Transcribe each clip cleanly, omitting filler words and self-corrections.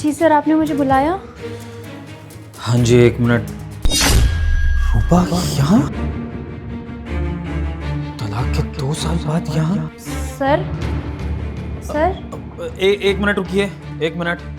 जी sir, आपने मुझे बुलाया? हाँ जी, 1 मिनट। रूपा यहाँ? तलाक के 2 साल बाद यहाँ? सर सर 1 मिनट रुकिए, 1 मिनट।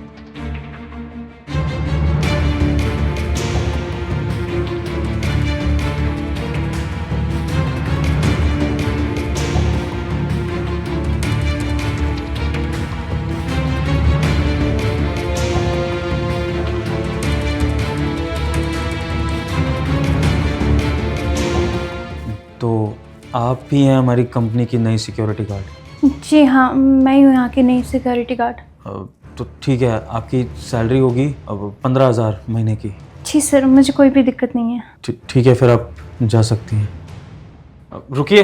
तो आप भी हैं हमारी कंपनी की नई सिक्योरिटी गार्ड? जी हाँ, मैं ही हूँ यहाँ की नई सिक्योरिटी गार्ड। तो ठीक है, आपकी सैलरी होगी अब 15,000 महीने की। जी सर, मुझे कोई भी दिक्कत नहीं है। ठीक है, फिर आप जा सकती हैं। रुकिए,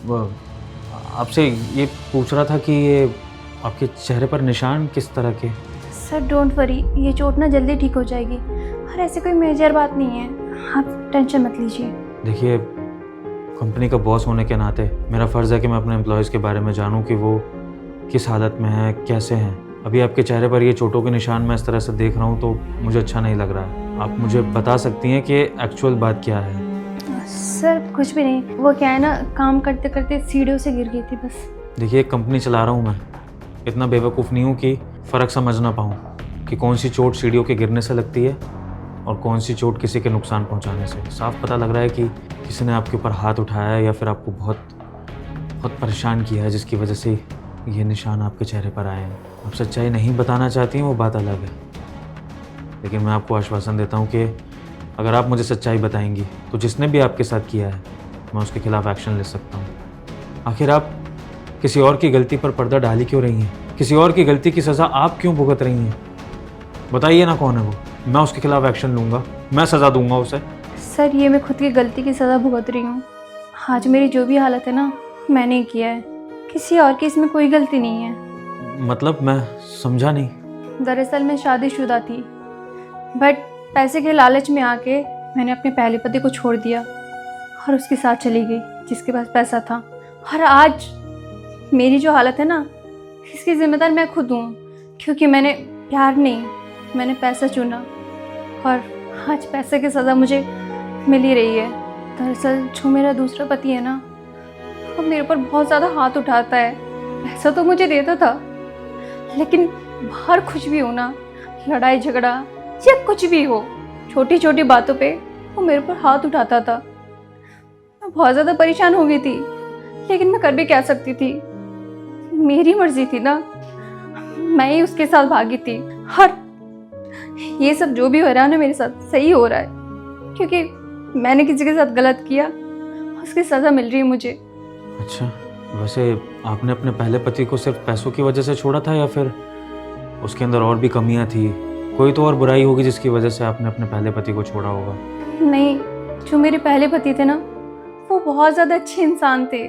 आपसे ये पूछ रहा था कि ये आपके चेहरे पर निशान किस तरह के? सर डोंट वरी, ये चोट ना जल्दी ठीक हो जाएगी और ऐसी कोई मेजर बात नहीं है, आप टेंशन मत लीजिए। देखिए, कंपनी का बॉस होने के नाते मेरा फ़र्ज़ है कि मैं अपने एम्प्लॉयज़ के बारे में जानूं कि वो किस हालत में हैं, कैसे हैं। अभी आपके चेहरे पर ये चोटों के निशान मैं इस तरह से देख रहा हूं तो मुझे अच्छा नहीं लग रहा है। आप मुझे बता सकती हैं कि एक्चुअल बात क्या है? सर कुछ भी नहीं, वो क्या है ना, काम करते करते सीढ़ियों से गिर गई थी बस। देखिए, कंपनी चला रहा हूँ मैं, इतना बेवकूफ़ नहीं हूँ कि फ़र्क समझ ना पाऊँ कि कौन सी चोट सीढ़ियों के गिरने से लगती है और कौन सी चोट किसी के नुकसान पहुंचाने से। साफ पता लग रहा है कि किसी ने आपके ऊपर हाथ उठाया है या फिर आपको बहुत बहुत परेशान किया है, जिसकी वजह से ये निशान आपके चेहरे पर आए हैं। आप सच्चाई नहीं बताना चाहती हैं, वो बात अलग है, लेकिन मैं आपको आश्वासन देता हूँ कि अगर आप मुझे सच्चाई बताएंगी तो जिसने भी आपके साथ किया है मैं उसके खिलाफ एक्शन ले सकता हूँ। आखिर आप किसी और की गलती पर पर्दा डाली क्यों रही हैं? किसी और की गलती की सज़ा आप क्यों भुगत रही हैं? बताइए ना, कौन है वो? मैं उसके खिलाफ एक्शन लूँगा, मैं सज़ा दूंगा उसे। सर ये मैं खुद की गलती की सज़ा भुगत रही हूँ। आज मेरी जो भी हालत है ना, मैंने ही किया है, किसी और की इसमें कोई गलती नहीं है। मतलब मैं समझा नहीं। दरअसल मैं शादीशुदा थी, बट पैसे के लालच में आके मैंने अपने पहले पति को छोड़ दिया और उसके साथ चली गई जिसके पास पैसा था। और आज मेरी जो हालत है ना, इसकी जिम्मेदार मैं खुद हूँ, क्योंकि मैंने प्यार नहीं, मैंने पैसा चुना और आज पैसे की सज़ा मुझे मिल ही रही है। दरअसल जो मेरा दूसरा पति है ना, वो मेरे ऊपर बहुत ज़्यादा हाथ उठाता है। पैसा तो मुझे देता था, लेकिन बाहर कुछ भी हो ना, लड़ाई झगड़ा या कुछ भी हो, छोटी छोटी बातों पे वो मेरे ऊपर हाथ उठाता था। मैं बहुत ज़्यादा परेशान हो गई थी, लेकिन मैं कर भी क्या सकती थी, मेरी मर्जी थी ना, मैं ही उसके साथ भागी थी। और ये सब जो भी हो रहा है ना मेरे साथ, सही हो रहा है, क्योंकि मैंने किसी के साथ गलत किया, उसकी सज़ा मिल रही है मुझे। अच्छा, वैसे आपने अपने पहले पति को सिर्फ पैसों की वजह से छोड़ा था या फिर उसके अंदर और भी कमियां थी? कोई तो और बुराई होगी जिसकी वजह से आपने अपने पहले पति को छोड़ा होगा। नहीं, जो मेरे पहले पति थे ना, वो बहुत ज़्यादा अच्छे इंसान थे,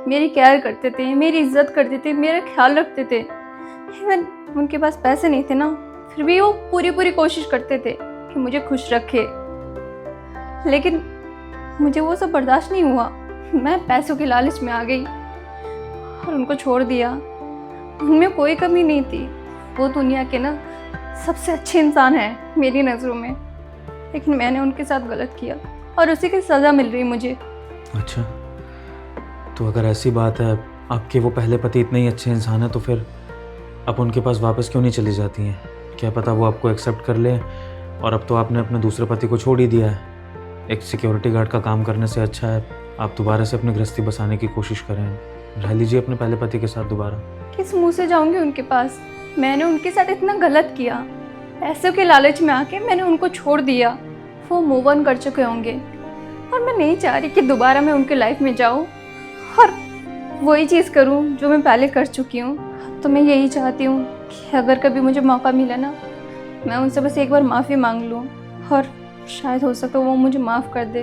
मेरी केयर करते थे, मेरी इज्जत करते थे, मेरा ख्याल रखते थे। इवन उनके पास पैसे नहीं थे ना, फिर भी वो पूरी कोशिश करते थे कि मुझे खुश रखे। लेकिन मुझे वो सब बर्दाश्त नहीं हुआ, मैं पैसों के लालच में आ गई और उनको छोड़ दिया। उनमें कोई कमी नहीं थी, वो दुनिया के ना सबसे अच्छे इंसान हैं मेरी नज़रों में, लेकिन मैंने उनके साथ गलत किया और उसी की सज़ा मिल रही मुझे। अच्छा, तो अगर ऐसी बात है, आपके वो पहले पति इतने ही अच्छे इंसान हैं, तो फिर आप उनके पास वापस क्यों नहीं चली जाती हैं? क्या पता वो आपको एक्सेप्ट कर ले। और अब तो आपने अपने दूसरे पति को छोड़ ही दिया है। एक सिक्योरिटी गार्ड का काम करने से अच्छा है आप दोबारा से अपनी गृहस्थी बसाने की कोशिश करें, रह लीजिए अपने पहले पति के साथ दोबारा। किस मुंह से जाऊंगी उनके पास? मैंने उनके साथ इतना गलत किया, पैसों के लालच में आके मैंने उनको छोड़ दिया। वो मूव ऑन कर चुके होंगे और मैं नहीं चाह रही कि दोबारा मैं उनके लाइफ में जाऊं और वही चीज़ करूं जो मैं पहले कर चुकी हूं। तो मैं यही चाहती हूं कि अगर कभी मुझे मौका मिला ना, मैं उनसे बस एक बार माफ़ी मांग लूं और शायद हो सकता है वो मुझे माफ़ कर दे,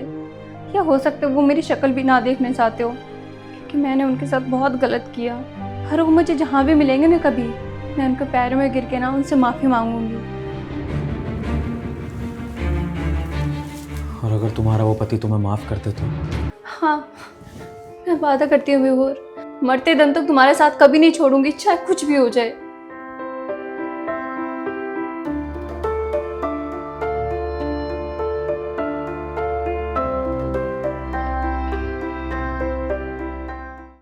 या हो सकता है वो मेरी शक्ल भी ना देखना चाहते हो, क्योंकि मैंने उनके साथ बहुत गलत किया। और वो मुझे जहाँ भी मिलेंगे ना कभी, मैं उनके पैरों में गिर के ना उनसे माफ़ी मांगूंगी। और अगर तुम्हारा वो पति तुम्हें माफ़ कर दे तो? हाँ, मैं वादा करती हूँ विभोर, मरते दम तक तुम्हारे साथ कभी नहीं छोड़ूंगी, चाहे कुछ भी हो जाए।